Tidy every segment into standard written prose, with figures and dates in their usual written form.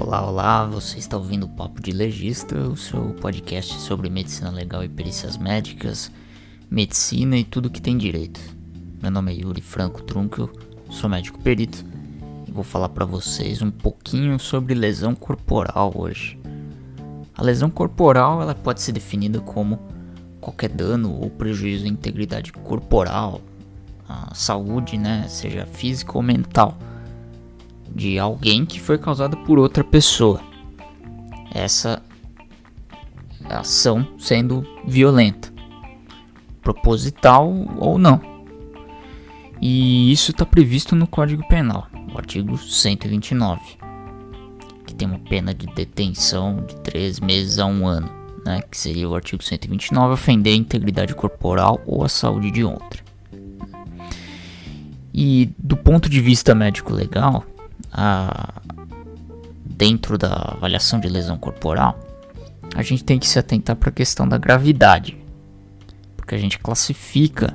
Olá, olá, você está ouvindo o Papo de Legista, o seu podcast sobre medicina legal e perícias médicas, medicina e tudo que tem direito. Meu nome é Yuri Franco Trunkel, sou médico perito e vou falar para vocês um pouquinho sobre lesão corporal hoje. A lesão corporal ela pode ser definida como qualquer dano ou prejuízo à integridade corporal, à saúde, seja física ou mental, de alguém que foi causada por outra pessoa. Essa ação sendo violenta, proposital ou não. E isso está previsto no Código Penal, o artigo 129, que tem uma pena de detenção de 3 meses a 1 ano, que seria o artigo 129, ofender a integridade corporal ou a saúde de outra. E do ponto de vista médico-legal, dentro da avaliação de lesão corporal, a gente tem que se atentar para a questão da gravidade, porque a gente classifica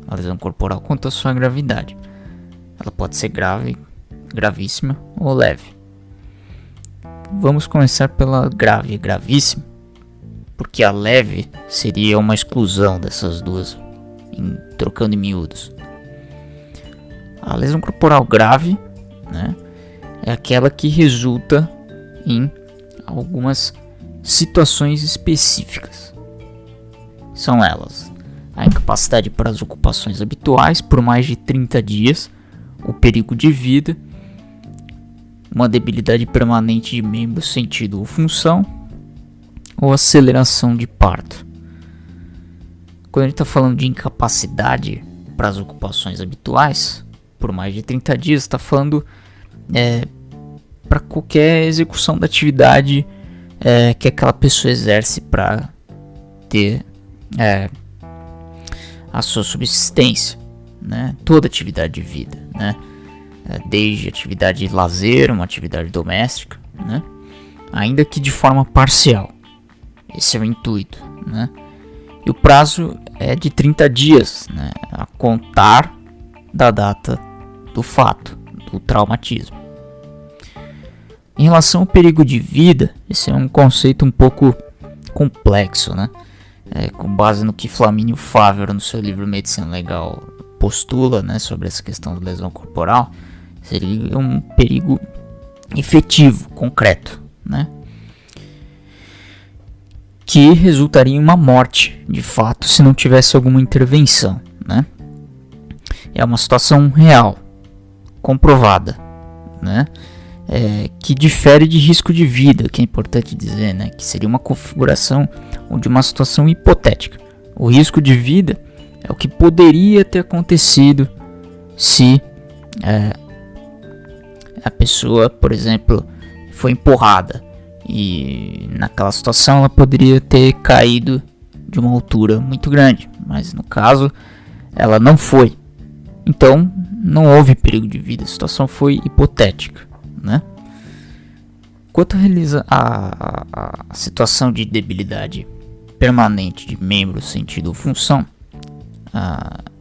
a lesão corporal quanto à sua gravidade. Ela pode ser grave, gravíssima ou leve. Vamos começar pela grave e gravíssima, porque a leve seria uma exclusão dessas duas, trocando em miúdos. A lesão corporal grave é aquela que resulta em algumas situações específicas. São elas: a incapacidade para as ocupações habituais por mais de 30 dias, o perigo de vida, uma debilidade permanente de membro, sentido ou função, ou aceleração de parto. Quando a gente está falando de incapacidade para as ocupações habituais por mais de 30 dias, está falando para qualquer execução da atividade que aquela pessoa exerce para ter a sua subsistência, toda atividade de vida, desde atividade de lazer, uma atividade doméstica, ainda que de forma parcial. Esse é o intuito, E o prazo é de 30 dias, a contar da data do fato, do traumatismo. Em relação ao perigo de vida, esse é um conceito um pouco complexo, com base no que Flamínio Fávero, no seu livro Medicina Legal, postula, sobre essa questão da lesão corporal. Seria um perigo efetivo, concreto, que resultaria em uma morte, de fato, se não tivesse alguma intervenção, É uma situação real, comprovada, que difere de risco de vida, que é importante dizer, que seria uma configuração de uma situação hipotética. O risco de vida é o que poderia ter acontecido se a pessoa, por exemplo, foi empurrada e naquela situação ela poderia ter caído de uma altura muito grande, mas no caso ela não foi. Então, não houve perigo de vida, a situação foi hipotética, Quanto a situação de debilidade permanente de membro, sentido ou função,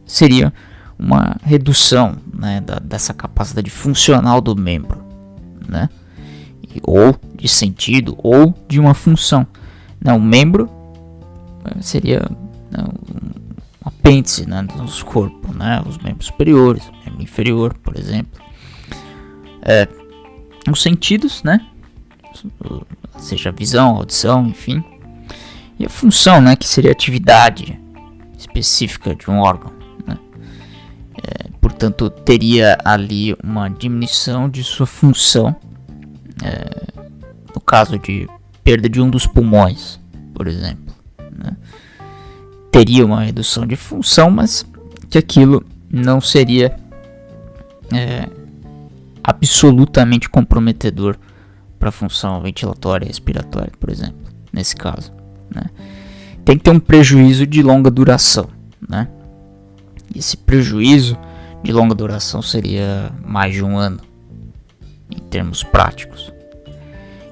seria uma redução, dessa capacidade funcional do membro, ou de sentido, ou de uma função. O membro seria um apêndice do nosso corpo, os membros superiores, o membro inferior, por exemplo. Os sentidos, seja a visão, a audição, enfim. E a função, que seria a atividade específica de um órgão. Portanto, teria ali uma diminuição de sua função, no caso de perda de um dos pulmões, por exemplo. Teria uma redução de função, mas que aquilo não seria absolutamente comprometedor para a função ventilatória e respiratória, por exemplo, nesse caso. Tem que ter um prejuízo de longa duração. Esse prejuízo de longa duração seria mais de 1 ano, em termos práticos.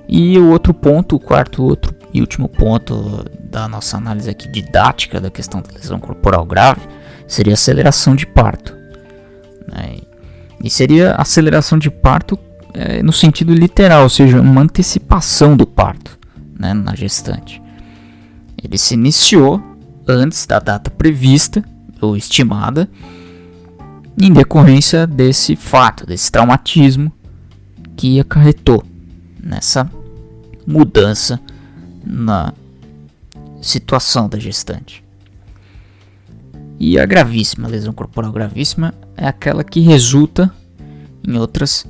E o outro ponto, o quarto e último ponto da nossa análise aqui didática da questão da lesão corporal grave seria a aceleração de parto. E seria aceleração de parto no sentido literal, ou seja, uma antecipação do parto, né, na gestante. Ele se iniciou antes da data prevista ou estimada, em decorrência desse fato, desse traumatismo que acarretou nessa mudança na situação da gestante. E a gravíssima, a lesão corporal gravíssima, é aquela que resulta em outras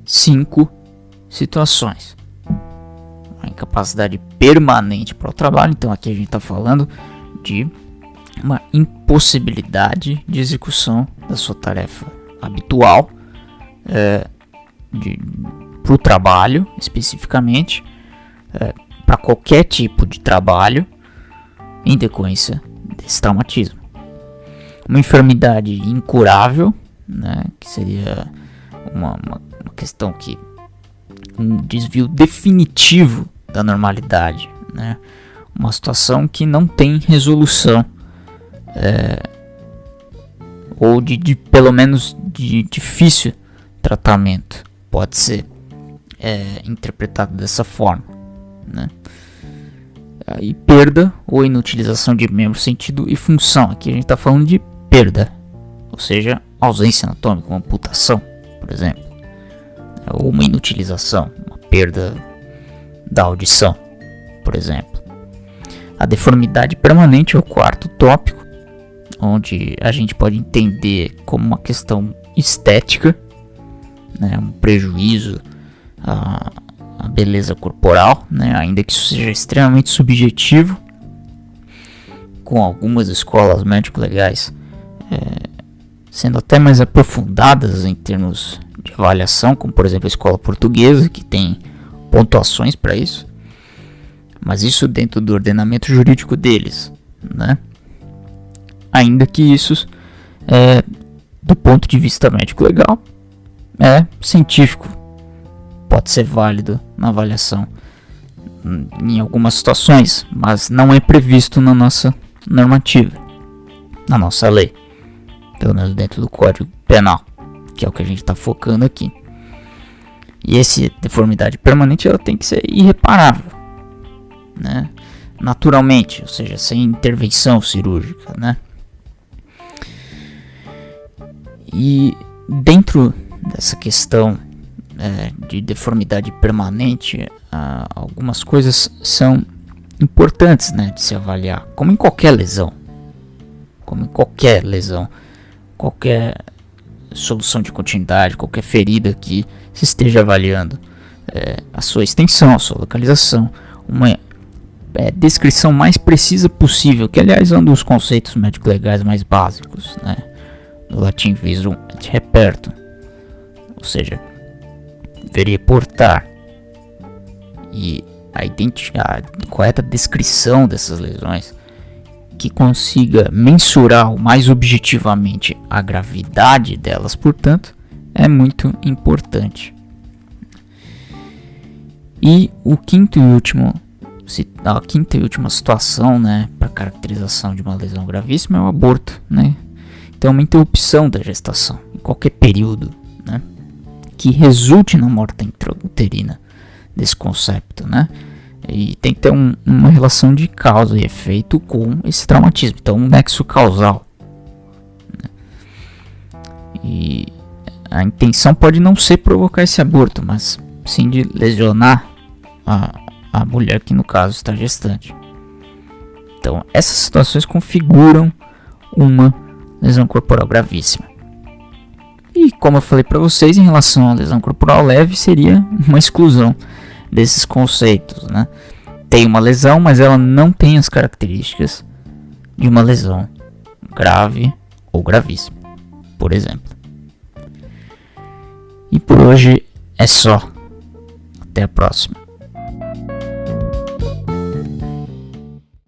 5 situações. A incapacidade permanente para o trabalho, então aqui a gente está falando de uma impossibilidade de execução da sua tarefa habitual para o trabalho, especificamente, para qualquer tipo de trabalho, em decorrência desse traumatismo. Uma enfermidade incurável, né, que seria uma questão que um desvio definitivo da normalidade, né, uma situação que não tem resolução, ou de pelo menos de difícil tratamento, pode ser interpretado dessa forma, né. E perda ou inutilização de membro, sentido e função. Aqui a gente está falando de perda, ou seja, ausência anatômica, uma amputação, por exemplo, ou uma inutilização, uma perda da audição, por exemplo. A deformidade permanente é o quarto tópico, onde a gente pode entender como uma questão estética, né, um prejuízo à beleza corporal, né, ainda que isso seja extremamente subjetivo, com algumas escolas médico-legais sendo até mais aprofundadas em termos de avaliação, como por exemplo a escola portuguesa, que tem pontuações para isso, mas isso dentro do ordenamento jurídico deles, né? Ainda que isso, do ponto de vista médico-legal, é científico, pode ser válido na avaliação em algumas situações, mas não é previsto na nossa normativa, na nossa lei, pelo menos dentro do Código Penal, que é o que a gente está focando aqui. E essa deformidade permanente ela tem que ser irreparável, né? Naturalmente, ou seja, sem intervenção cirúrgica, né? E dentro dessa questão de deformidade permanente, algumas coisas são importantes, né, de se avaliar, como em qualquer lesão, qualquer solução de continuidade, qualquer ferida que se esteja avaliando, a sua extensão, a sua localização, uma descrição mais precisa possível, que aliás é um dos conceitos médico-legais mais básicos, né, no latim visum et repertum, ou seja, ver e reportar, e a correta descrição dessas lesões que consiga mensurar o mais objetivamente a gravidade delas, portanto, é muito importante. E a quinta e última situação, né, para caracterização de uma lesão gravíssima é o aborto, né? Então, uma interrupção da gestação em qualquer período, né, que resulte na morte intrauterina desse concepto, né? E tem que ter uma relação de causa e efeito com esse traumatismo, então um nexo causal, né? E a intenção pode não ser provocar esse aborto, mas sim de lesionar a mulher que no caso está gestante. Então essas situações configuram uma lesão corporal gravíssima. E como eu falei para vocês, em relação à lesão corporal leve, seria uma exclusão desses conceitos, né? Tem uma lesão, mas ela não tem as características de uma lesão grave ou gravíssima, por exemplo. E por hoje é só. Até a próxima.